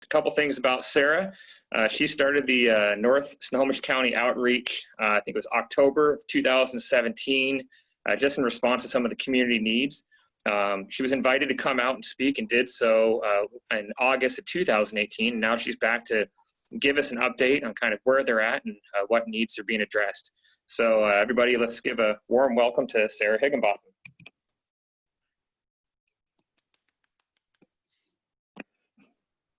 A couple things about Sarah. She started the North Snohomish County outreach, I think it was October of 2017, just in response to some of the community needs. She was invited to come out and speak and did so in August of 2018. Now she's back to give us an update on kind of where they're at and what needs are being addressed. So everybody, let's give a warm welcome to Sarah Higginbotham.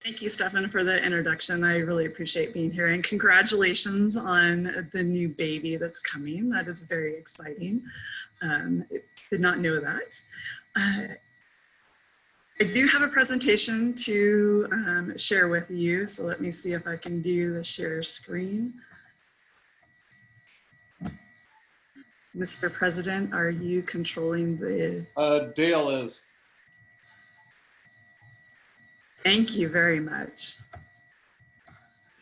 Thank you, Stefan, for the introduction. I really appreciate being here, and congratulations on the new baby that's coming. That is very exciting. Did not know that. I do have a presentation to share with you, so let me see if I can do the share screen. Mr. President, are you controlling the... Dale is. Thank you very much.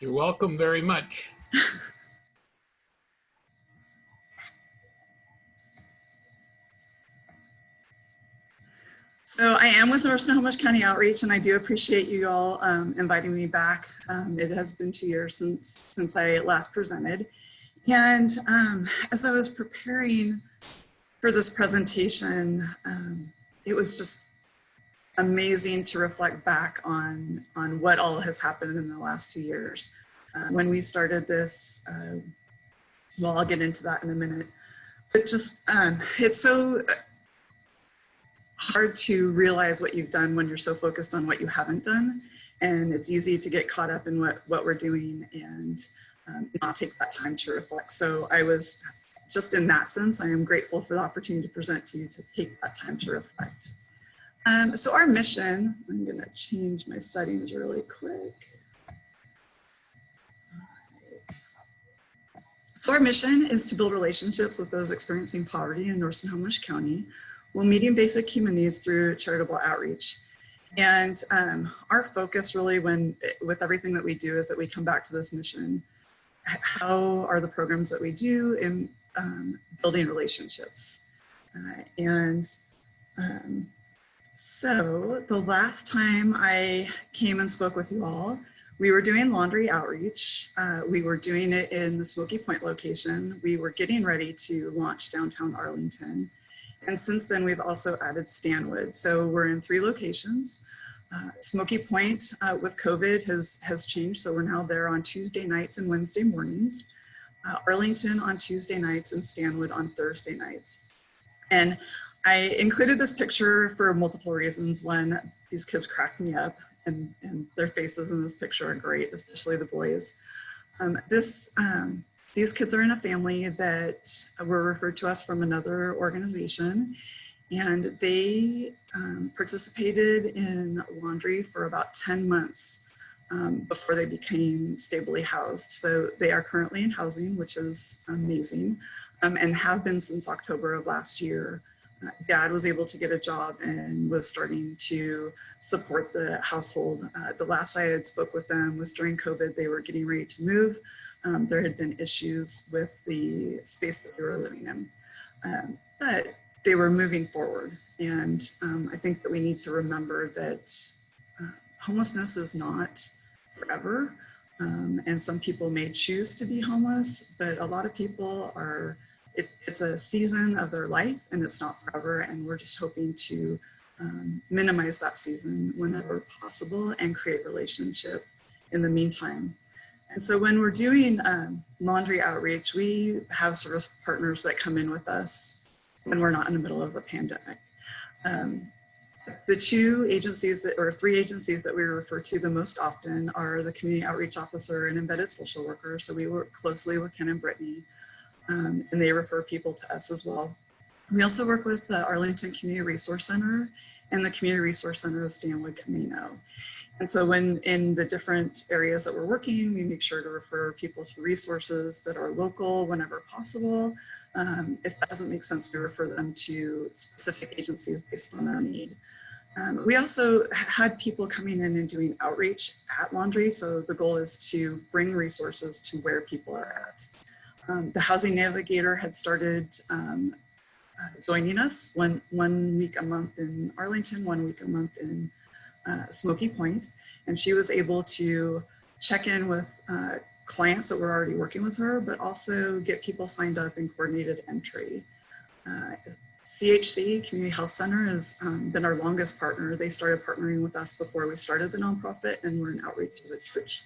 You're welcome very much. So I am with North Snohomish County Outreach, and I do appreciate you all inviting me back. It has been 2 years since I last presented. And as I was preparing for this presentation, it was just amazing to reflect back on what all has happened in the last 2 years. When we started this, well, I'll get into that in a minute, but just, it's so hard to realize what you've done when you're so focused on what you haven't done. And it's easy to get caught up in what we're doing and not take that time to reflect. So I was just in that sense, I am grateful for the opportunity to present to you to take that time to reflect. So our mission, I'm gonna change my settings really quick. So our mission is to build relationships with those experiencing poverty in North Snohomish County while meeting basic human needs through charitable outreach. And our focus really with everything that we do is that we come back to this mission. How are the programs that we do in building relationships? So the last time I came and spoke with you all, we were doing laundry outreach. We were doing it in the Smoky Point location. We were getting ready to launch downtown Arlington. And since then, we've also added Stanwood. So we're in 3 locations. Smoky Point with COVID has changed. So we're now there on Tuesday nights and Wednesday mornings. Arlington on Tuesday nights and Stanwood on Thursday nights. And I included this picture for multiple reasons. One, these kids crack me up, and their faces in this picture are great, especially the boys. These kids are in a family that were referred to us from another organization, and they participated in laundry for about 10 months before they became stably housed. So they are currently in housing, which is amazing, and have been since October of last year. Dad was able to get a job and was starting to support the household. The last I had spoke with them was during COVID. They were getting ready to move. There had been issues with the space that they were living in, but they were moving forward. And I think that we need to remember that homelessness is not forever. And some people may choose to be homeless, but a lot of people are, it's a season of their life and it's not forever. And we're just hoping to minimize that season whenever possible and create relationship in the meantime. And so when we're doing laundry outreach, we have service partners that come in with us when we're not in the middle of a pandemic. The 2 agencies or 3 agencies that we refer to the most often are the community outreach officer and embedded social worker. So we work closely with Ken and Brittany, and they refer people to us as well. We also work with the Arlington Community Resource Center and the Community Resource Center of Stanwood Camino. And so when in the different areas that we're working, we make sure to refer people to resources that are local whenever possible. If that doesn't make sense, we refer them to specific agencies based on their need. We also had people coming in and doing outreach at laundry. So the goal is to bring resources to where people are at. The Housing Navigator had started joining us one week a month in Arlington, 1 week a month in Smoky Point. And she was able to check in with clients that were already working with her, but also get people signed up in coordinated entry. CHC, Community Health Center, has been our longest partner. They started partnering with us before we started the nonprofit, and we're an outreach to the church.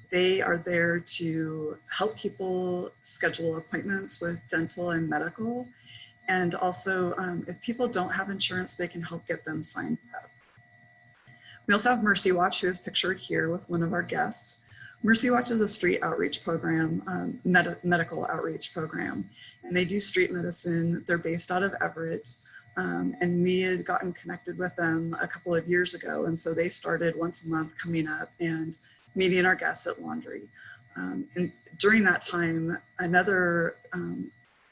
They are there to help people schedule appointments with dental and medical. And also, if people don't have insurance, they can help get them signed up. We also have Mercy Watch, who is pictured here with one of our guests. Mercy Watch is a street outreach program, medical outreach program, and they do street medicine. They're based out of Everett, and we had gotten connected with them a couple of years ago, and so they started once a month coming up and meeting our guests at laundry. And during that time,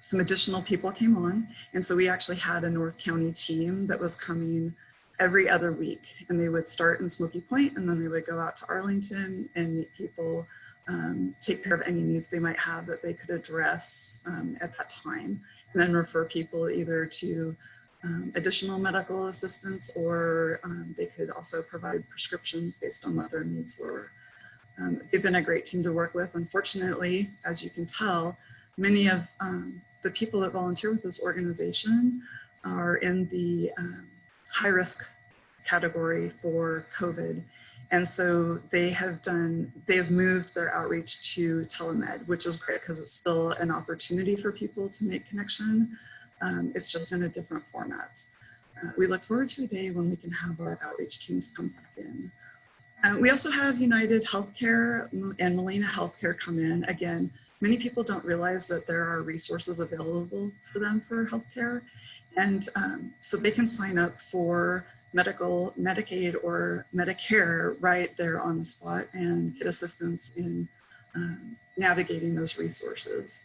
some additional people came on, and so we actually had a North County team that was coming every other week, and they would start in Smoky Point, and then they would go out to Arlington and meet people, take care of any needs they might have that they could address at that time, and then refer people either to additional medical assistance, or they could also provide prescriptions based on what their needs were. They've been a great team to work with. Unfortunately, as you can tell, many of the people that volunteer with this organization are in the high-risk category for COVID. And so they have moved their outreach to telemed, which is great because it's still an opportunity for people to make connection. It's just in a different format. We look forward to a day when we can have our outreach teams come back in. We also have United Healthcare and Molina Healthcare come in. Again, many people don't realize that there are resources available for them for healthcare. And so they can sign up for medical, Medicaid, or Medicare right there on the spot and get assistance in navigating those resources.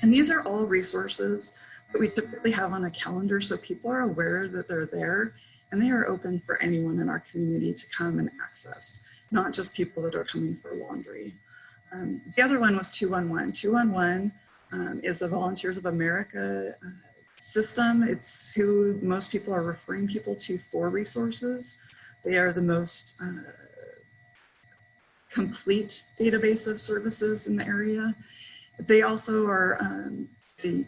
And these are all resources that we typically have on a calendar, so people are aware that they're there, and they are open for anyone in our community to come and access, not just people that are coming for laundry. The other one was 211. 211 is the Volunteers of America system. It's who most people are referring people to for resources. They are the most complete database of services in the area. They also are the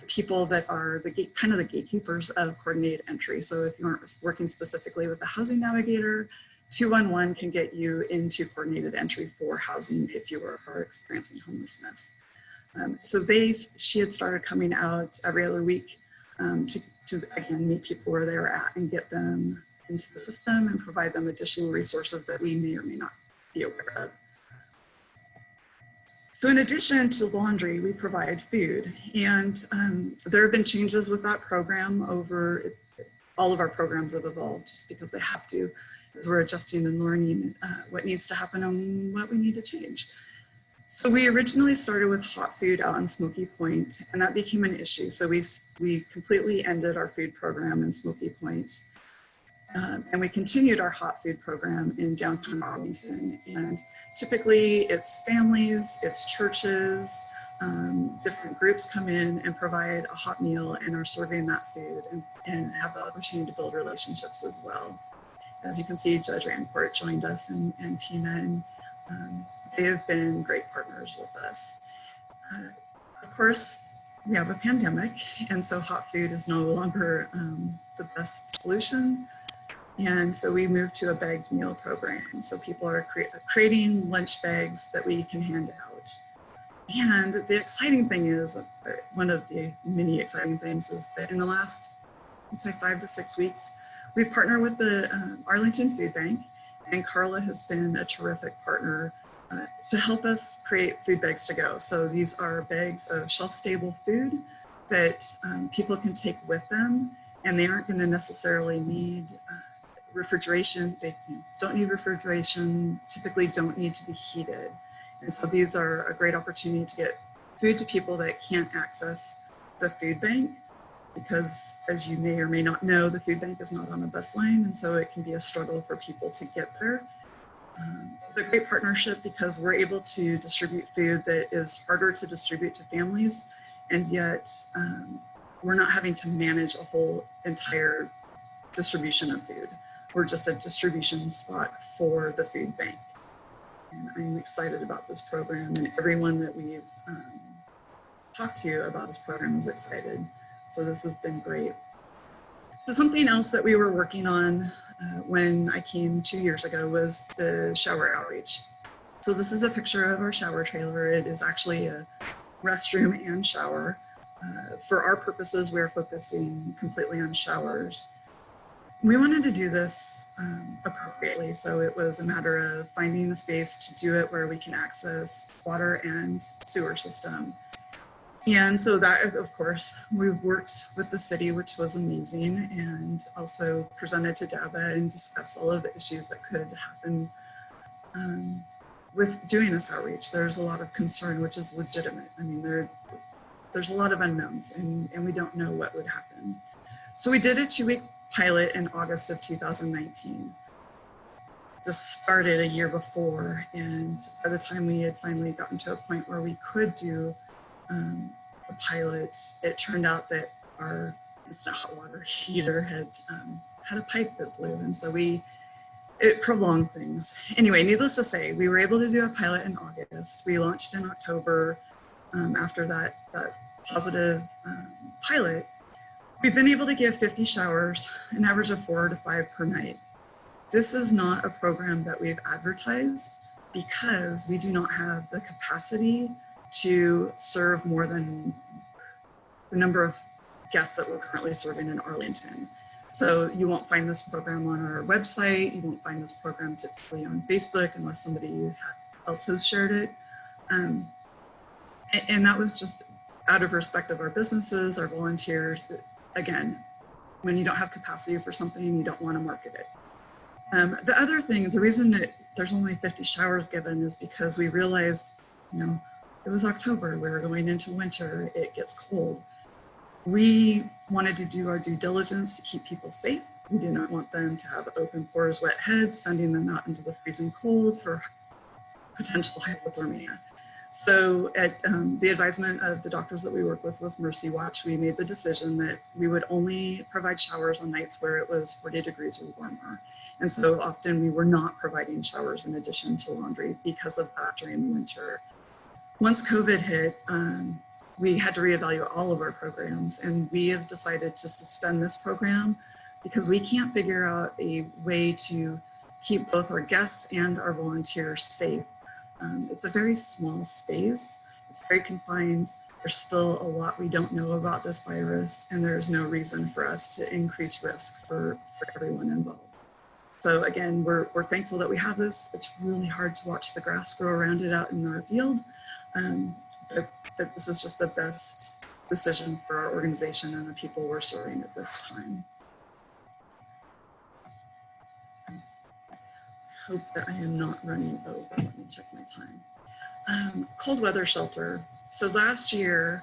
people that are kind of the gatekeepers of coordinated entry. So if you aren't working specifically with the housing navigator, 211 can get you into coordinated entry for housing if you are experiencing homelessness. So she had started coming out every other week to again meet people where they're at and get them into the system and provide them additional resources that we may or may not be aware of. So in addition to laundry, we provide food, and there have been changes with that program all of our programs have evolved just because they have to, as we're adjusting and learning what needs to happen and what we need to change. So we originally started with hot food out on Smoky Point, and that became an issue. So we completely ended our food program in Smoky Point. And we continued our hot food program in downtown Arlington. And typically it's families, it's churches, different groups come in and provide a hot meal and are serving that food and have the opportunity to build relationships as well. As you can see, Judge Rancourt joined us and Tina, and they have been great partners with us. Of course, we have a pandemic, and so hot food is no longer the best solution. And so we moved to a bagged meal program. So people are creating lunch bags that we can hand out. And the exciting thing is, one of the many exciting things is that in the last, I'd say 5 to 6 weeks, we've partnered with the Arlington Food Bank, and Carla has been a terrific partner to help us create food bags to go. So these are bags of shelf-stable food that people can take with them, and they aren't going to necessarily need refrigeration. They don't need refrigeration, typically don't need to be heated. And so these are a great opportunity to get food to people that can't access the food bank, because as you may or may not know, the food bank is not on a bus line, and so it can be a struggle for people to get there. It's a great partnership because we're able to distribute food that is harder to distribute to families, and yet we're not having to manage a whole entire distribution of food. we're just a distribution spot for the food bank. And I'm excited about this program, and everyone that we've talked to about this program is excited. So this has been great. So something else that we were working on when I came 2 years ago was the shower outreach. So this is a picture of our shower trailer. It is actually a restroom and shower. For our purposes, we're focusing completely on showers. We wanted to do this appropriately, so it was a matter of finding the space to do it where we can access water and sewer system. And so that, of course, we worked with the city, which was amazing, and also presented to DABA and discussed all of the issues that could happen with doing this outreach. There's a lot of concern, which is legitimate. I mean, there's a lot of unknowns, and we don't know what would happen. So we did a 2-week pilot in August of 2019. This started a year before, and by the time we had finally gotten to a point where we could do a pilot, it turned out that our instant hot water heater had a pipe that blew, and so it prolonged things. Anyway, needless to say, we were able to do a pilot in August. We launched in October after that positive pilot. We've been able to give 50 showers, an average of 4 to 5 per night. This is not a program that we've advertised because we do not have the capacity to serve more than the number of guests that we're currently serving in Arlington. So you won't find this program on our website. You won't find this program typically on Facebook unless somebody else has shared it. And that was just out of respect of our businesses, our volunteers. Again, when you don't have capacity for something, you don't want to market it. The other thing, the reason that there's only 50 showers given is because we realized, it was October, we were going into winter, it gets cold. We wanted to do our due diligence to keep people safe. We did not want them to have open pores, wet heads, sending them out into the freezing cold for potential hypothermia. So at the advisement of the doctors that we work with Mercy Watch, we made the decision that we would only provide showers on nights where it was 40 degrees or warmer. And so often we were not providing showers in addition to laundry because of that during the winter. Once COVID hit, we had to reevaluate all of our programs, and we have decided to suspend this program because we can't figure out a way to keep both our guests and our volunteers safe. It's a very small space. It's very confined. There's still a lot we don't know about this virus, and there's no reason for us to increase risk for everyone involved. So again, we're thankful that we have this. It's really hard to watch the grass grow around it out in our field, but this is just the best decision for our organization and the people we're serving at this time. Hope that I am not running over. Let me check my time. Cold weather shelter. So last year,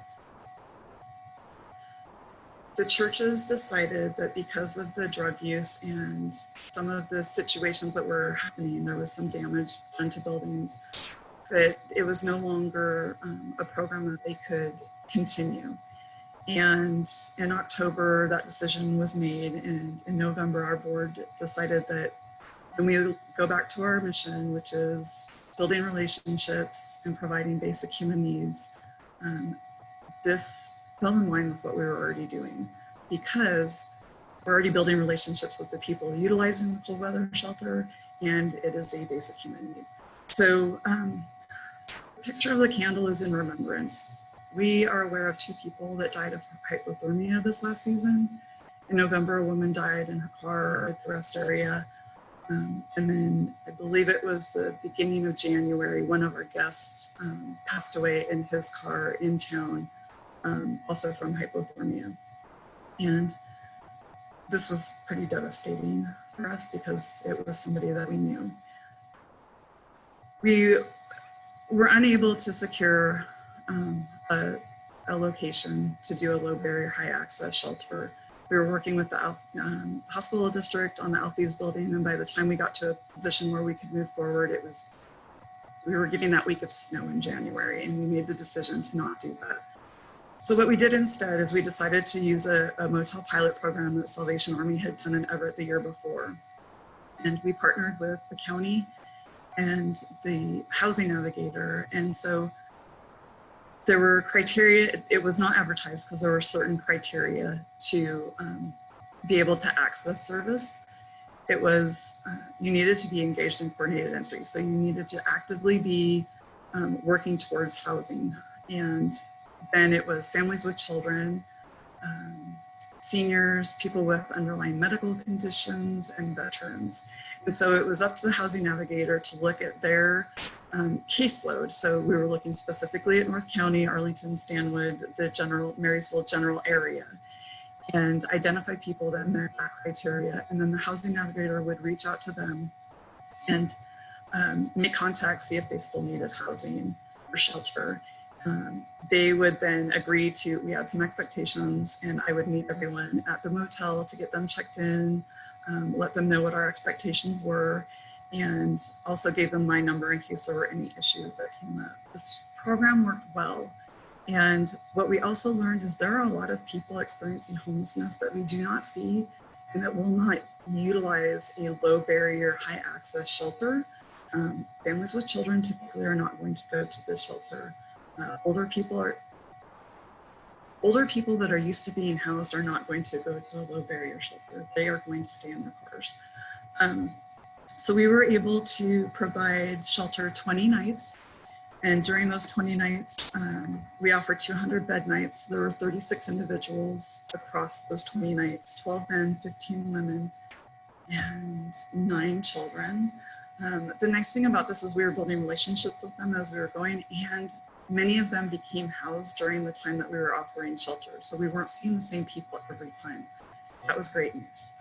the churches decided that because of the drug use and some of the situations that were happening, there was some damage done to buildings, that it was no longer a program that they could continue. And in October, that decision was made, and in November, our board decided that when we go back to our mission, which is building relationships and providing basic human needs, this fell in line with what we were already doing, because we're already building relationships with the people utilizing the cold weather shelter, and it is a basic human need. So the picture of the candle is in remembrance. We are aware of 2 people that died of hypothermia this last season. In November, a woman died in her car at the rest area. And then I believe it was the beginning of January, one of our guests passed away in his car in town, also from hypothermia. And this was pretty devastating for us because it was somebody that we knew. We were unable to secure a location to do a low barrier, high access shelter. We were working with the hospital district on the Alfe's building, and by the time we got to a position where we could move forward, we were getting that week of snow in January, and we made the decision to not do that. So what we did instead is we decided to use a motel pilot program that Salvation Army had done in Everett the year before. And we partnered with the county and the housing navigator. And so there were criteria, it was not advertised because there were certain criteria to be able to access service. It was, you needed to be engaged in coordinated entry. So you needed to actively be working towards housing. And then it was families with children, seniors, people with underlying medical conditions, and veterans. And so it was up to the housing navigator to look at their caseload. So we were looking specifically at North County, Arlington, Stanwood, the Marysville general area, and identify people that met that criteria. And then the housing navigator would reach out to them and make contact, see if they still needed housing or shelter. They would then agree to, we had some expectations, and I would meet everyone at the motel to get them checked in, let them know what our expectations were, and also gave them my number in case there were any issues that came up. This program worked well. And what we also learned is there are a lot of people experiencing homelessness that we do not see and that will not utilize a low barrier, high access shelter. Families with children typically are not going to go to the shelter. Older people that are used to being housed are not going to go to a low barrier shelter. They are going to stay in their cars. So we were able to provide shelter 20 nights. And during those 20 nights, we offered 200 bed nights. There were 36 individuals across those 20 nights, 12 men, 15 women, and 9 children. The nice thing about this is we were building relationships with them as we were going, and many of them became housed during the time that we were offering shelter. So we weren't seeing the same people every time. That was great news.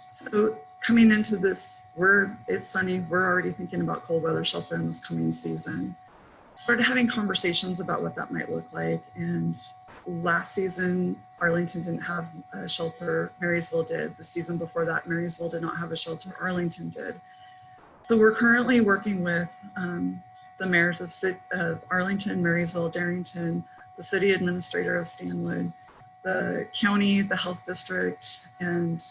So coming into this, it's sunny, we're already thinking about cold weather shelter in this coming season. Started having conversations about what that might look like. And last season, Arlington didn't have a shelter, Marysville did. The season before that, Marysville did not have a shelter, Arlington did. So we're currently working with the mayors of Arlington, Marysville, Darrington, the city administrator of Stanwood, the county, the health district, and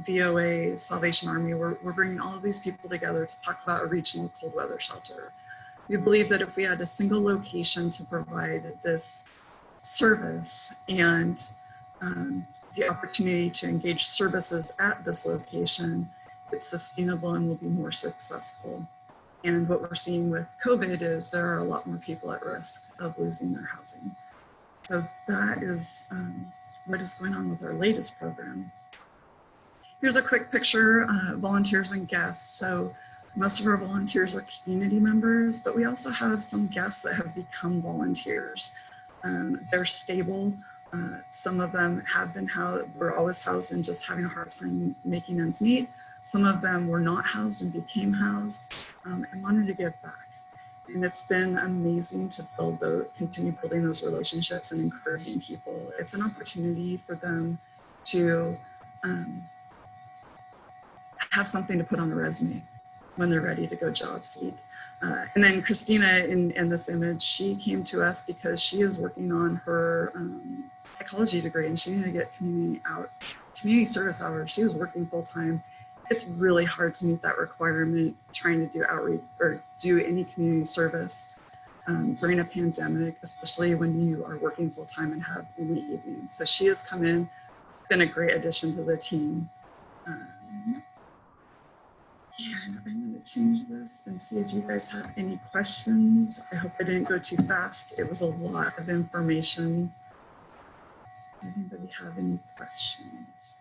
VOA, Salvation Army. We're bringing all of these people together to talk about a regional cold weather shelter. We believe that if we had a single location to provide this service and the opportunity to engage services at this location, it's sustainable and will be more successful. And what we're seeing with COVID is there are a lot more people at risk of losing their housing. So that is what is going on with our latest program. Here's a quick picture, volunteers and guests. So most of our volunteers are community members, but we also have some guests that have become volunteers. They're stable. Some of them have been housed, were always housed and just having a hard time making ends meet. Some of them were not housed and became housed and wanted to give back. And it's been amazing to continue building those relationships and encouraging people. It's an opportunity for them to have something to put on the resume when they're ready to go job seek. And then Christina in this image, she came to us because she is working on her psychology degree and she needed to get community service hours. She was working full time. It's really hard to meet that requirement trying to do outreach or do any community service during a pandemic, especially when you are working full time and have in the evenings. So she has come in, been a great addition to the team. And I'm going to change this and see if you guys have any questions. I hope I didn't go too fast. It was a lot of information. Does anybody have any questions?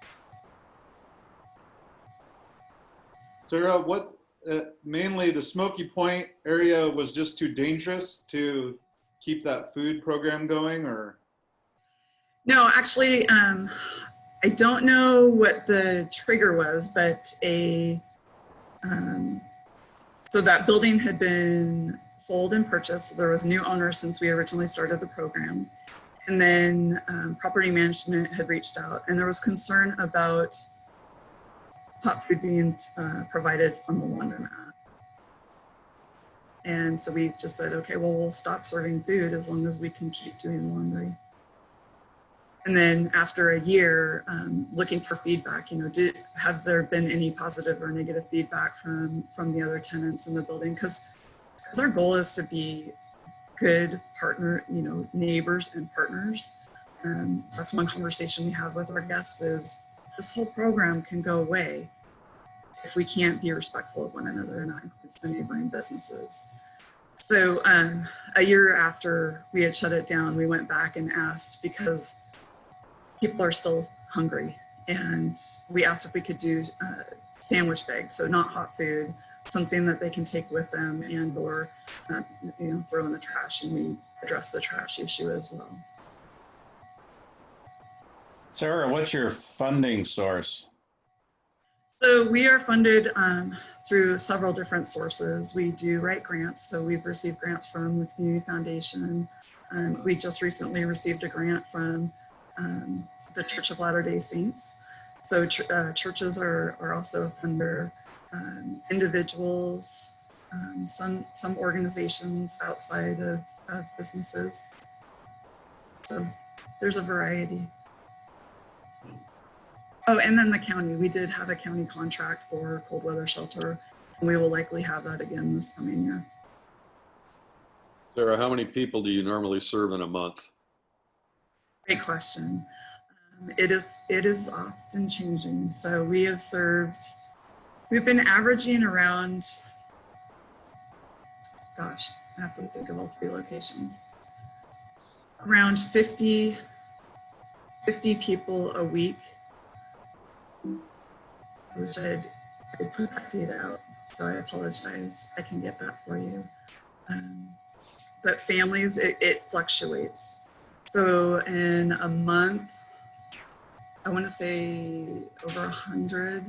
Sarah, what mainly the Smoky Point area was just too dangerous to keep that food program going, or? No, actually, I don't know what the trigger was, but so that building had been sold and purchased. So there was a new owner since we originally started the program. And then property management had reached out and there was concern about hot food being provided from the laundromat. And so we just said, okay, well, we'll stop serving food as long as we can keep doing laundry. And then after a year, looking for feedback, have there been any positive or negative feedback from the other tenants in the building? Because our goal is to be good partner, neighbors and partners. That's one conversation we have with our guests is this whole program can go away if we can't be respectful of one another, and that includes the neighboring businesses. So a year after we had shut it down, we went back and asked because people are still hungry. And we asked if we could do sandwich bags, so not hot food, something that they can take with them and or throw in the trash, and we address the trash issue as well. Sarah, what's your funding source? So we are funded through several different sources. We do write grants, so we've received grants from the Community Foundation. We just recently received a grant from the Church of Latter-day Saints. So churches are also a funder, individuals, some organizations outside of businesses. So there's a variety. Oh, and then the county. We did have a county contract for cold weather shelter, and we will likely have that again this coming year. Sarah, how many people do you normally serve in a month? Great question. It is often changing. So we've been averaging around, gosh, I have to think of all 3 locations, around 50 people a week. I wish I'd put that data out, so I apologize. I can get that for you. But families, it fluctuates. So in a month, I want to say over 100.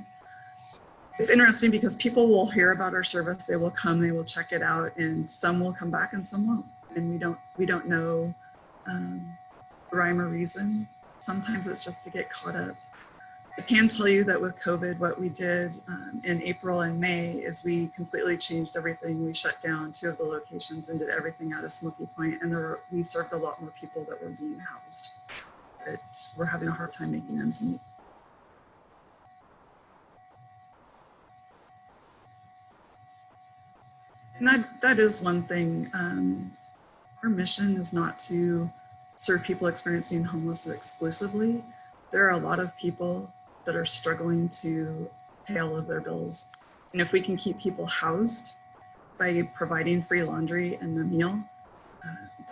It's interesting because people will hear about our service, they will come, they will check it out, and some will come back and some won't. And we don't know rhyme or reason. Sometimes it's just to get caught up. I can tell you that with COVID, what we did in April and May is we completely changed everything. We shut down 2 of the locations and did everything out of Smoky Point, and we served a lot more people that were being housed. But we're having a hard time making ends meet. And that is one thing. Our mission is not to serve people experiencing homelessness exclusively. There are a lot of people that are struggling to pay all of their bills. And if we can keep people housed by providing free laundry and a meal,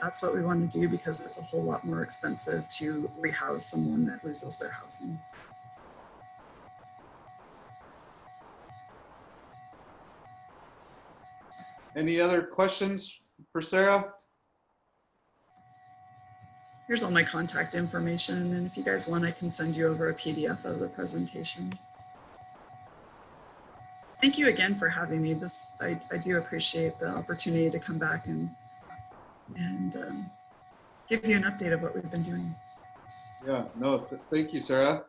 that's what we want to do, because it's a whole lot more expensive to rehouse someone that loses their housing. Any other questions for Sarah? Here's all my contact information, and if you guys want, I can send you over a PDF of the presentation. Thank you again for having me. I do appreciate the opportunity to come back and give you an update of what we've been doing. Yeah, no, thank you, Sarah.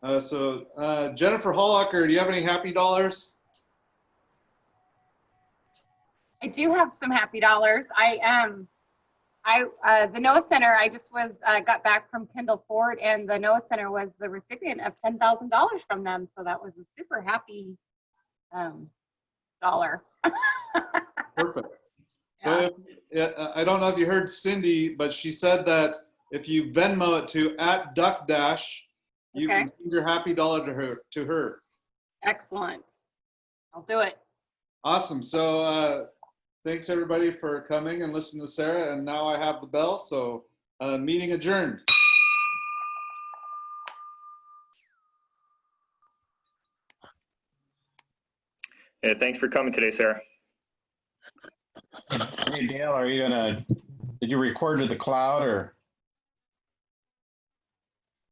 Jennifer Hollacker, do you have any happy dollars? I do have some happy dollars. The NOAA Center, I just got back from Kendall Ford, and the NOAA Center was the recipient of $10,000 from them. So that was a super happy dollar. Perfect. So I don't know if you heard Cindy, but she said that if you Venmo it to @DuckDash, you can send your happy dollar to her. Excellent. I'll do it. Awesome. So thanks everybody for coming and listening to Sarah. And now I have the bell, so meeting adjourned. Yeah, thanks for coming today, Sarah. Hey Dale, did you record to the cloud or?